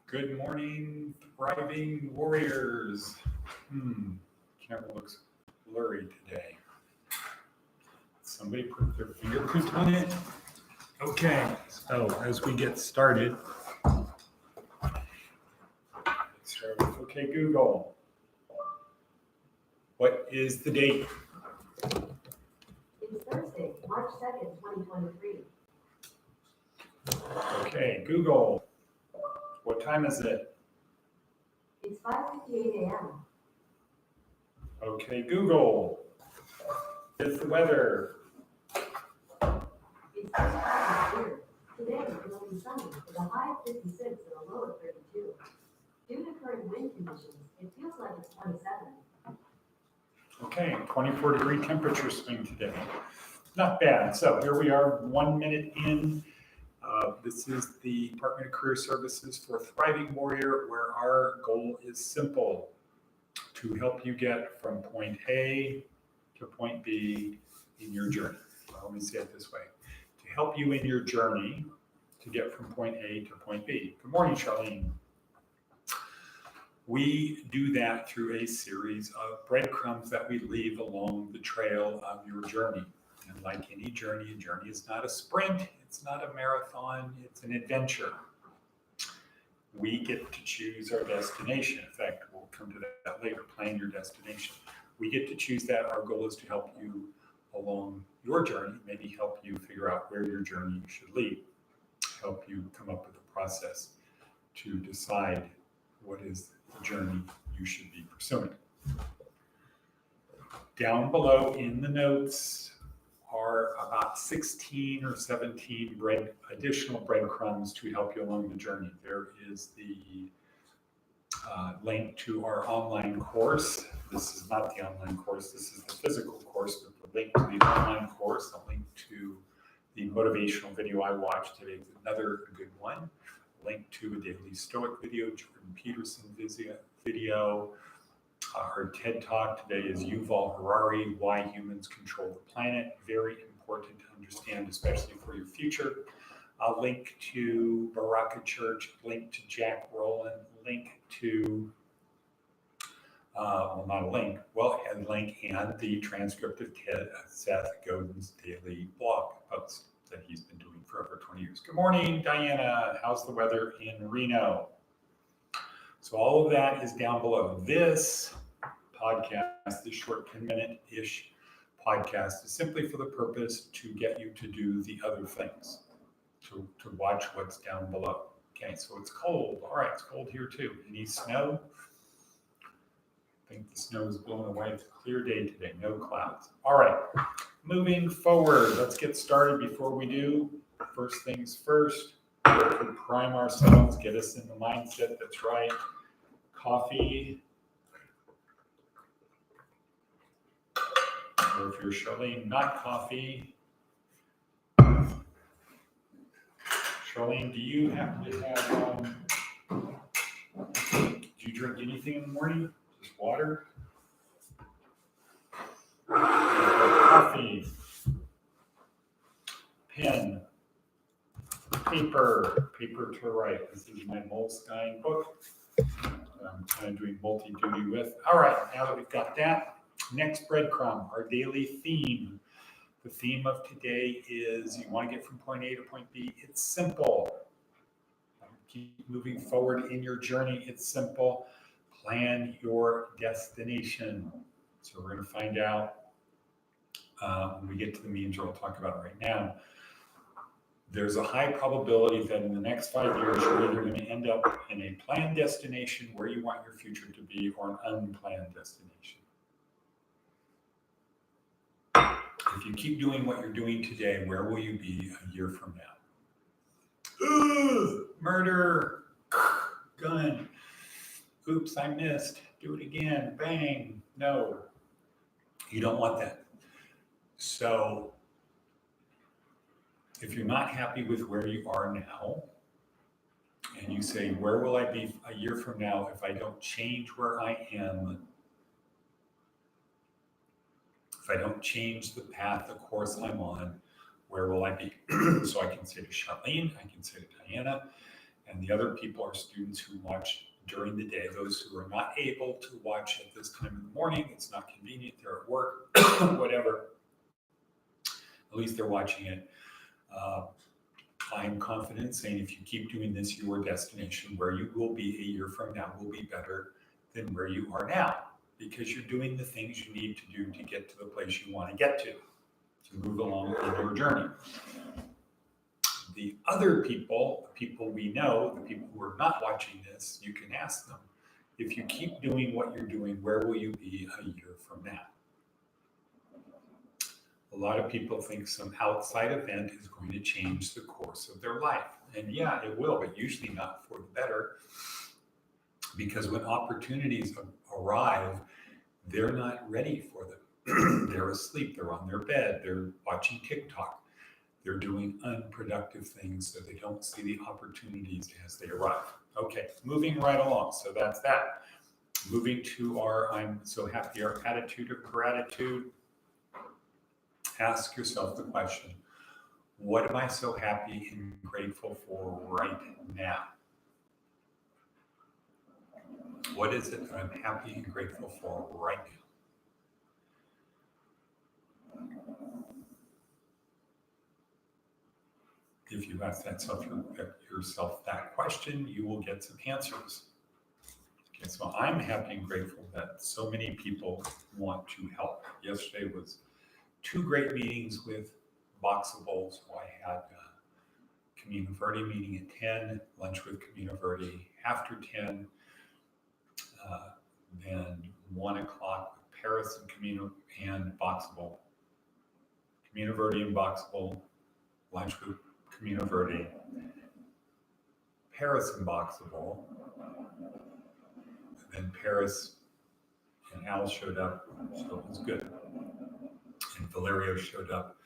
Good morning, thriving warriors. Camera looks blurry today. Somebody put their fingerprint on it. Okay, so as we get started, okay, Google. What is the date? It's Thursday, March 2nd, 2023. Okay, Google. What time is it? It's 5:58 a.m. Okay, Google. It's the weather. It's 35 here. Today it will be sunny with a high of 56 and a low of 32. Due to current wind conditions, it feels like it's 27. Okay, 24-degree temperature swing today. Not bad. So here we are, 1 minute in. This is the Department of Career Services for Thriving Warrior, where our goal is simple: to help you get from point A to point B in your journey. Let me say it this way: to help you in your journey to get from point A to point B. Good morning, Charlene. We do that through a series of breadcrumbs that we leave along the trail of your journey. And like any journey, a journey is not a sprint, it's not a marathon, it's an adventure. We get to choose our destination. In fact, we'll come to that later, plan your destination. We get to choose that. Our goal is to help you along your journey, maybe help you figure out where your journey should lead, help you come up with a process to decide what is the journey you should be pursuing. Down below in the notes are about 16 or 17 additional breadcrumbs to help you along the journey. There is the link to our online course. This is not the online course, this is the physical course, but the link to the online course, the link to the motivational video I watched today is another good one. Link to a daily Stoic video, Jordan Peterson video. Our TED Talk today is Yuval Harari, Why Humans Control the Planet. Very important to understand, especially for your future. A link to Baraka Church, link to Jack Rowland, link to, a link and the transcript of Seth Godin's daily blog post that he's been doing for over 20 years. Good morning, Diana. How's the weather in Reno? So all of that is down below. This podcast, this short 10-minute-ish podcast, is simply for the purpose to get you to do the other things, to watch what's down below. Okay, so it's cold. All right, it's cold here too. Any snow? I think the snow is blowing away. It's a clear day today, no clouds. All right, moving forward, let's get started. Before we do, first things first, to prime ourselves, get us in the mindset that's right. Coffee, or if you're Charlene, not coffee. Charlene, do you happen to have, do you drink anything in the morning? Just water? Coffee, pen, paper to write. This is my Moleskine book. I'm kind of doing multi-duty with. All right, now that we've got that, next breadcrumb, our daily theme. The theme of today is you want to get from point A to point B. It's simple. Keep moving forward in your journey. It's simple. Plan your destination. So we're going to find out when we get to the means, we'll talk about it right now. There's a high probability that in the next 5 years, you're either going to end up in a planned destination where you want your future to be, or an unplanned destination. If you keep doing what you're doing today, where will you be a year from now? Murder, gun, oops, I missed, do it again, bang, no. You don't want that. So, if you're not happy with where you are now, and you say, where will I be a year from now if I don't change where I am? If I don't change the path, the course I'm on, where will I be? So I can say to Charlene, I can say to Diana, And the other people are students who watch during the day. Those who are not able to watch at this time in the morning, it's not convenient, they're at work, whatever. At least they're watching it. I'm confident saying if you keep doing this, your destination where you will be a year from now will be better than where you are now, because you're doing the things you need to do to get to the place you want to get to move along in your journey. The other people, the people we know, the people who are not watching this, you can ask them, if you keep doing what you're doing, where will you be a year from now? A lot of people think some outside event is going to change the course of their life. And yeah, it will, but usually not for the better. Because when opportunities arrive, they're not ready for them. They're asleep, they're on their bed, they're watching TikTok. They're doing unproductive things, so they don't see the opportunities as they arrive. Okay, moving right along. So that's that. Moving to our I'm so happy, our attitude of gratitude. Ask yourself the question, what am I so happy and grateful for right now? What is it that I'm happy and grateful for right now? If you ask yourself that question, you will get some answers. Okay, so I'm happy and grateful that so many people want to help. Yesterday was 2 great meetings with Boxables. So I had a Camino Verde meeting at 10, lunch with Camino Verde after 10, then 1 o'clock with Paris and Camino and Boxable. Camino Verde and Boxable, lunch with Camino Verde, Paris and Boxable, and then Paris and Al showed up, so it was good. And Valerio showed up,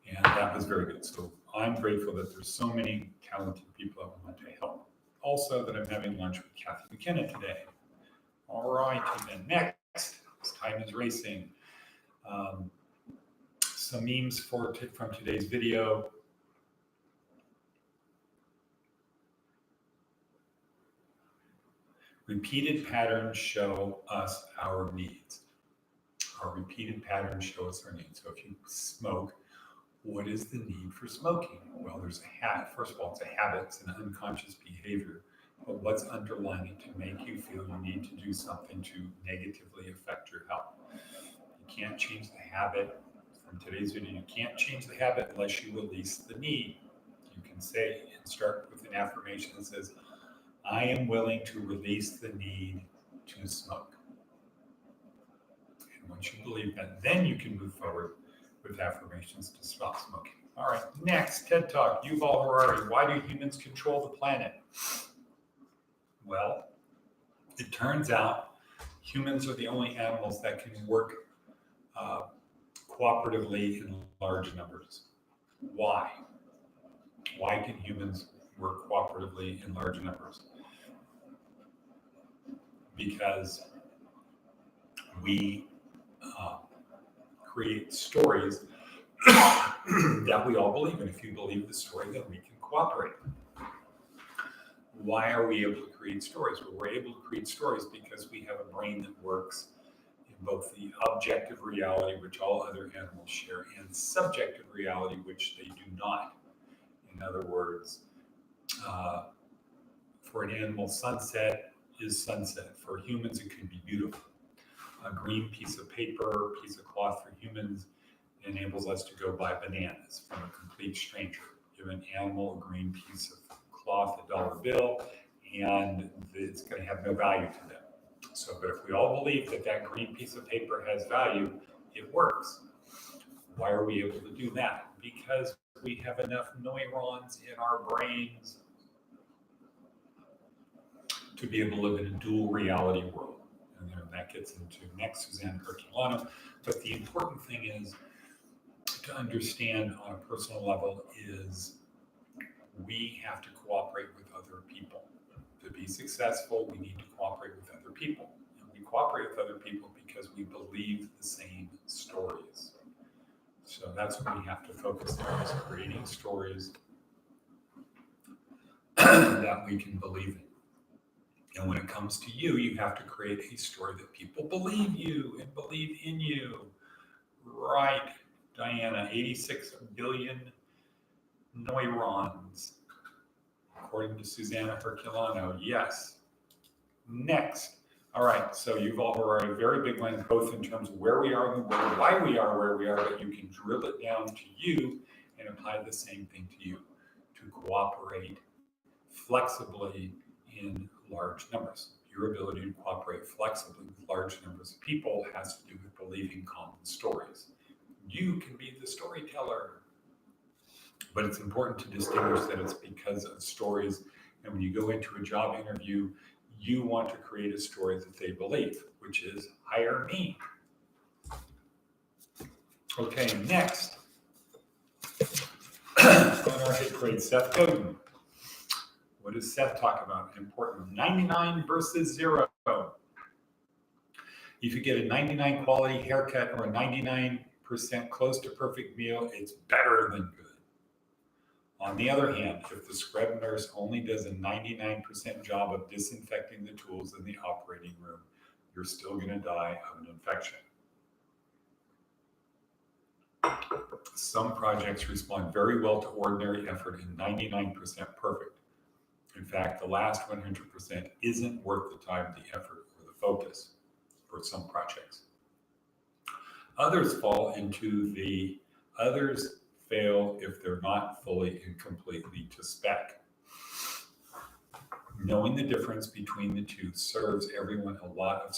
and that was very good. So I'm grateful that there's so many talented people that want to help. Also that I'm having lunch with Kathy McKenna today. All right, and then next, time is racing. Some memes from today's video. Repeated patterns show us our needs. Our repeated patterns show us our needs. So if you smoke, what is the need for smoking? Well, there's a habit. First of all, it's a habit, it's an unconscious behavior. But what's underlying it to make you feel you need to do something to negatively affect your health? You can't change the habit. From today's video, you can't change the habit unless you release the need. You can say and start with an affirmation that says, I am willing to release the need to smoke. And once you believe that, then you can move forward with affirmations to stop smoking. All right, next, TED Talk, Yuval Harari, why do humans control the planet? Well, it turns out humans are the only animals that can work cooperatively in large numbers. Why? Why can humans work cooperatively in large numbers? Because we create stories that we all believe in. If you believe the story, then we can cooperate. Why are we able to create stories? Well, we're able to create stories because we have a brain that works in both the objective reality, which all other animals share, and subjective reality, which they do not. In other words, for an animal, sunset is sunset. For humans, it can be beautiful. A green piece of paper, piece of cloth for humans enables us to go buy bananas from a complete stranger. Give an animal a green piece of cloth, a dollar bill, and it's going to have no value to them. So, but if we all believe that that green piece of paper has value, it works. Why are we able to do that? Because we have enough neurons in our brains to be able to live in a dual reality world. And then that gets into next Suzanne Herculano. But the important thing is to understand on a personal level is we have to cooperate with other people. To be successful, we need to cooperate with other people. And we cooperate with other people because we believe the same stories. So that's what we have to focus on, is creating stories that that we can believe in. And when it comes to you, you have to create a story that people believe you and believe in you. Right, Diana, 86 billion neurons, according to Susanna Herculano. Yes. Next. All right, so you've all heard a very big one, both in terms of where we are in the world, why we are where we are, but you can drill it down to you and apply the same thing to you, to cooperate flexibly in large numbers. Your ability to cooperate flexibly with large numbers of people has to do with believing common stories. You can be the storyteller, but it's important to distinguish that it's because of stories. And when you go into a job interview, you want to create a story that they believe, which is hire me. Okay, next. On our hit grade, Seth Godin. What does Seth talk about? Important. 99 versus 0. If you get a 99 quality haircut or a 99% close to perfect meal, it's better than good. On the other hand, if the scrub nurse only does a 99% job of disinfecting the tools in the operating room, you're still going to die of an infection. Some projects respond very well to ordinary effort and 99% perfect. In fact, the last 100% isn't worth the time, the effort, or the focus for some projects. Others fall into the others fail if they're not fully and completely to spec. Knowing the difference between the two saves everyone a lot of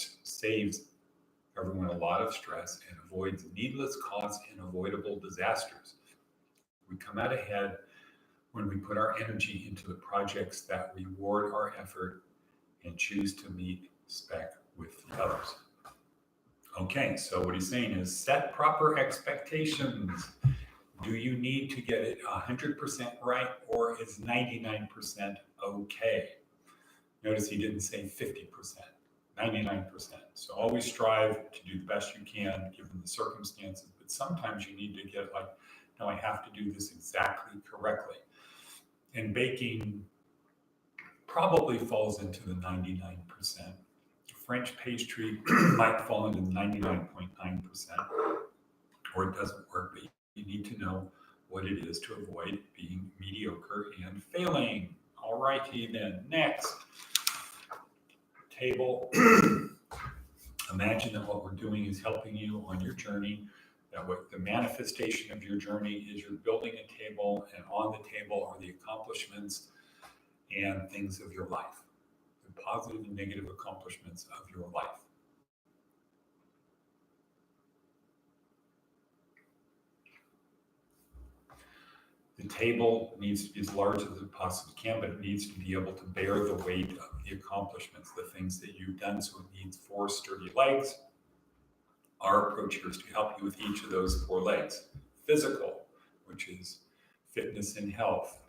stress and avoids needless costs and avoidable disasters. We come out ahead when we put our energy into the projects that reward our effort and choose to meet spec with the others. Okay, so what he's saying is set proper expectations. Do you need to get it 100% right, or is 99% okay? Notice he didn't say 50%, 99%. So always strive to do the best you can given the circumstances, but sometimes you need to get like, no, I have to do this exactly correctly. And baking probably falls into the 99%. French pastry might fall into the 99.9%, or it doesn't work, but you need to know what it is to avoid being mediocre and failing. All righty then, next. Table. Imagine that what we're doing is helping you on your journey, that what the manifestation of your journey is you're building a table, and on the table are the accomplishments and things of your life, the positive and negative accomplishments of your life. The table needs to be as large as it possibly can, but it needs to be able to bear the weight of the accomplishments, the things that you've done. So it needs 4 sturdy legs. Our approach here is to help you with each of those 4 legs. Physical, which is fitness and health.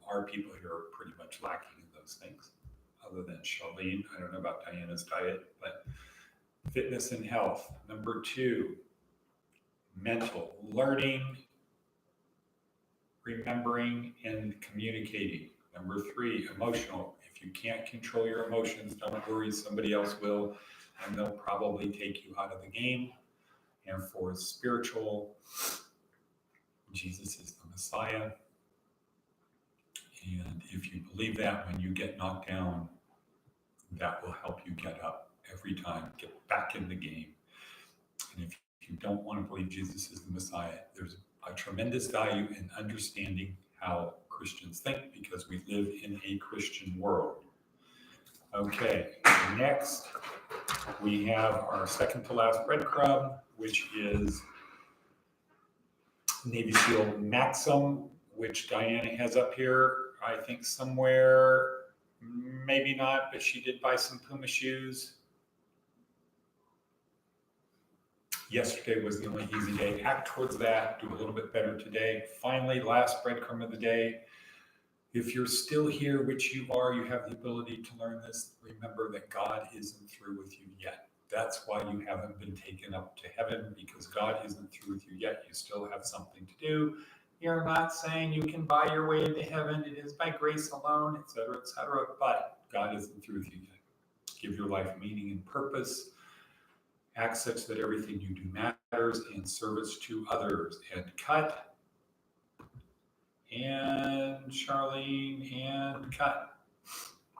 Our people here are pretty much lacking in those things, other than Charlene. I don't know about Diana's diet, but fitness and health. Number 2, mental, learning, remembering, and communicating. Number 3, emotional. If you can't control your emotions, don't worry, somebody else will, and they'll probably take you out of the game. And 4, spiritual. Jesus is the Messiah. And if you believe that, when you get knocked down, that will help you get up every time, get back in the game. And if you don't want to believe Jesus is the Messiah, there's a tremendous value in understanding how Christians think, because we live in a Christian world. Okay, next we have our second to last breadcrumb, which is Navy SEAL Maxim, which Diana has up here, I think somewhere, maybe not, but she did buy some Puma shoes. Yesterday was the only easy day. Act towards that. Do a little bit better today. Finally, last breadcrumb of the day. If you're still here, which you are, you have the ability to learn this. Remember that God isn't through with you yet. That's why you haven't been taken up to heaven, because God isn't through with you yet. You still have something to do. We are not saying you can buy your way into heaven. It is by grace alone, etc., etc. But God isn't through with you yet. Give your life meaning and purpose. Act such that everything you do matters in service to others. And cut. And Charlene, and cut.